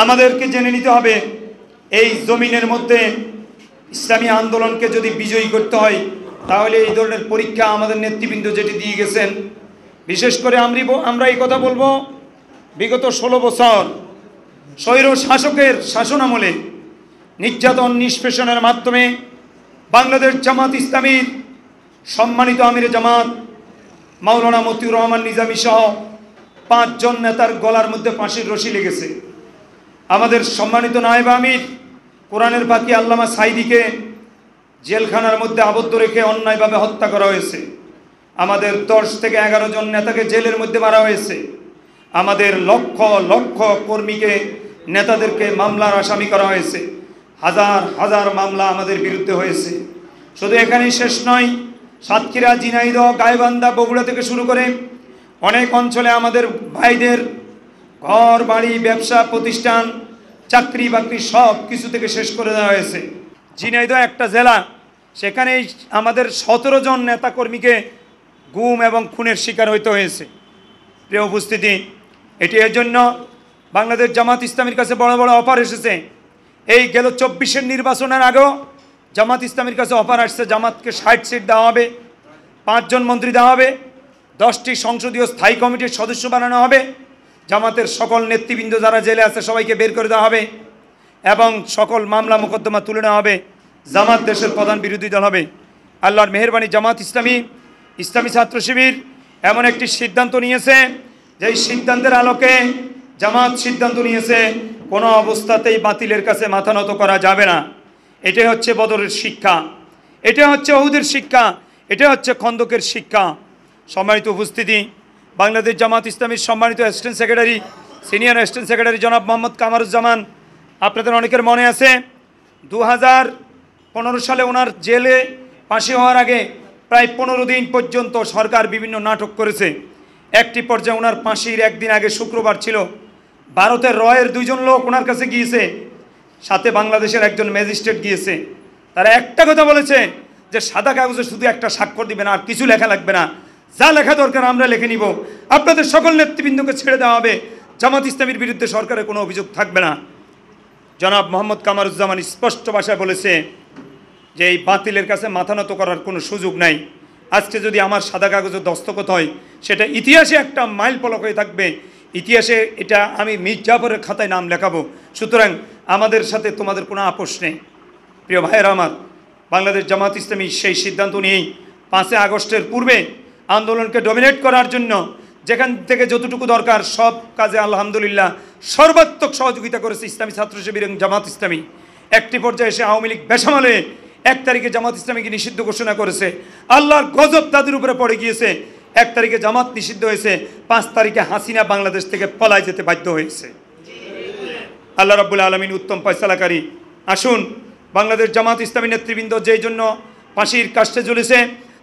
আমাদেরকে জেনে নিতে হবে এই জমিনের মধ্যে ইসলামী আন্দোলনকে যদি বিজয়ী করতে হয় তাহলে এই ধরনের পরীক্ষা আমাদের নেতৃবৃন্দ যেটি দিয়ে গেছেন। বিশেষ করে আমরা এই কথা বলবো, বিগত 16 বছর স্বৈর শাসকের শাসনামলে নির্যাতন নিষ্পেষণের মাধ্যমে বাংলাদেশ জামাত ইসলামীর সম্মানিত আমিরে জামাত মাওলানা মতিউর রহমান নিজামী সহ 5 জন নেতার গলার মধ্যে ফাঁসির রশি লেগেছে। আমাদের সম্মানিত নায়েব আমির কোরআনের পাখি আল্লামা সাইদিকে জেলখানার মধ্যে আবদ্ধ রেখে অন্যায়ভাবে হত্যা করা হয়েছে। আমাদের 10 থেকে 11 জন নেতাকে জেলের মধ্যে মারা হয়েছে। আমাদের লক্ষ লক্ষ কর্মীকে নেতাদেরকে মামলার আসামি করা হয়েছে। হাজার হাজার মামলা আমাদের বিরুদ্ধে হয়েছে। শুধু এখানেই শেষ নয়, সাতক্ষীরা, ঝিনাইদহ, গাইবান্ধা, বগুড়া থেকে শুরু করে অনেক অঞ্চলে আমাদের ভাইদের ঘর বাড়ি, ব্যবসা প্রতিষ্ঠান, চাকরি বাকরি সব কিছু থেকে শেষ করে দেওয়া হয়েছে। ঝিনাইদহ একটা জেলা, সেখানেই আমাদের 17 জন নেতাকর্মীকে গুম এবং খুনের শিকার হইতে হয়েছে। প্রিয় উপস্থিতি, এটি এর জন্য বাংলাদেশ জামাত ইসলামীর কাছে বড় বড় অফার এসেছে। এই গেল 24-এর নির্বাচনের আগেও জামাত ইসলামীর কাছে অফার আসছে। জামাতকে 60 সিট দেওয়া হবে, 5 জন মন্ত্রী দেওয়া হবে, 10টি সংসদীয় স্থায়ী কমিটির সদস্য বানানো হবে, জামাতের সকল নেতৃবৃন্দ যারা জেলে আছে সবাইকে বের করে দেওয়া হবে এবং সকল মামলা মোকদ্দমা তুলে নেওয়া হবে। জামাত দেশের প্রধান বিরোধী দল হবে। আল্লাহর মেহেরবানি, জামাত ইসলামী ছাত্র শিবির এমন একটি সিদ্ধান্ত নিয়েছে, যেই সিদ্ধান্তের আলোকে জামাত সিদ্ধান্ত নিয়েছে কোনো অবস্থাতেই বাতিলের কাছে মাথা নত করা যাবে না। এটাই হচ্ছে বদরের শিক্ষা, এটা হচ্ছে উহুদের শিক্ষা, এটা হচ্ছে খন্দকের শিক্ষা। সম্মানিত উপস্থিতি, বাংলাদেশ জামাত ইসলামীর সম্মানিত assistant secretary, senior assistant secretary জনাব মোহাম্মদ কামারুজ্জামান, আপনাদের অনেকের মনে আছে 2015 সালে ওনার জেলে ফাঁসি হওয়ার আগে প্রায় 15 দিন পর্যন্ত সরকার বিভিন্ন নাটক করেছে। একটি পর্যায়ে ওনার ফাঁসির একদিন আগে শুক্রবার ছিল, ভারতের রয়ের 2 জন লোক ওনার কাছে গিয়েছে, সাথে বাংলাদেশের একজন ম্যাজিস্ট্রেট গিয়েছে। তারা একটা কথা বলেছে যে সাদা কাগজে শুধু একটা স্বাক্ষর দিবেন, আর কিছু লেখা লাগবে না, যা লেখা দরকার আমরা লিখে নিব, আপনাদের সকল নেতৃবৃন্দকে ছেড়ে দেওয়া হবে, জামাত ইসলামীর বিরুদ্ধে সরকারের কোনো অভিযোগ থাকবে না। জনাব মোহাম্মদ কামারুজ্জামান স্পষ্ট ভাষায় বলেছে যে এই বাতিলের কাছে মাথা নত করার কোনো সুযোগ নাই। আজকে যদি আমার সাদা কাগজে দস্তখত হয় সেটা ইতিহাসে একটা মাইল ফলক হয়ে থাকবে, ইতিহাসে এটা আমি মির্জাফরের খাতায় নাম লেখাবো। সুতরাং আমাদের সাথে তোমাদের কোনো আপোষ নেই। প্রিয় ভাইয়েরা আমার, বাংলাদেশ জামাত ইসলামী সেই সিদ্ধান্ত নিয়েই 5 আগস্টের পূর্বে আন্দোলনকে ডমিনেট করার জন্য যেখান থেকে যতটুকু দরকার সব কাজে আলহামদুলিল্লাহ সর্বাত্মক সহযোগিতা করেছে ইসলামী ছাত্র শিবির এবং জামাত ইসলামী। একটি পর্যায়ে এসে আওয়ামী লীগ বেসামালে 1 তারিখে জামাত ইসলামীকে নিষিদ্ধ ঘোষণা করেছে। আল্লাহর গজব তাদের উপরে পড়ে গিয়েছে। 1 তারিখে জামাত নিষিদ্ধ হয়েছে, 5 তারিখে হাসিনা বাংলাদেশ থেকে পলায় যেতে বাধ্য হয়েছে। আল্লাহ রাব্বুল আলামিন উত্তম ফয়সালাকারী। আসুন, বাংলাদেশ জামাত ইসলামী নেতৃবৃন্দ যেই জন্য ফাঁসির কাস্টে ঝুলেছে,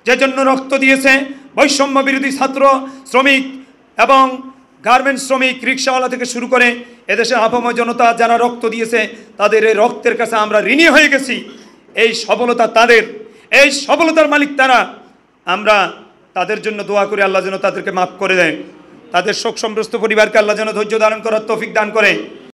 যে জন্য রক্ত দিয়েছে, বৈষম্য বিরোধী ছাত্র, শ্রমিক এবং গার্মেন্টস শ্রমিক, রিক্সাওয়ালা থেকে শুরু করে এদেশের আপাময় জনতা যারা রক্ত দিয়েছে, তাদের এই রক্তের কাছে আমরা ঋণী হয়ে গেছি। এই সফলতা তাদের, এই সফলতার মালিক তারা। আমরা তাদের জন্য দোয়া করি আল্লাহ যেন তাদেরকে মাফ করে দেয়, তাদের শোক সম্প্রস্ত পরিবারকে আল্লাহ যেন ধৈর্য ধারণ করার তৌফিক দান করে।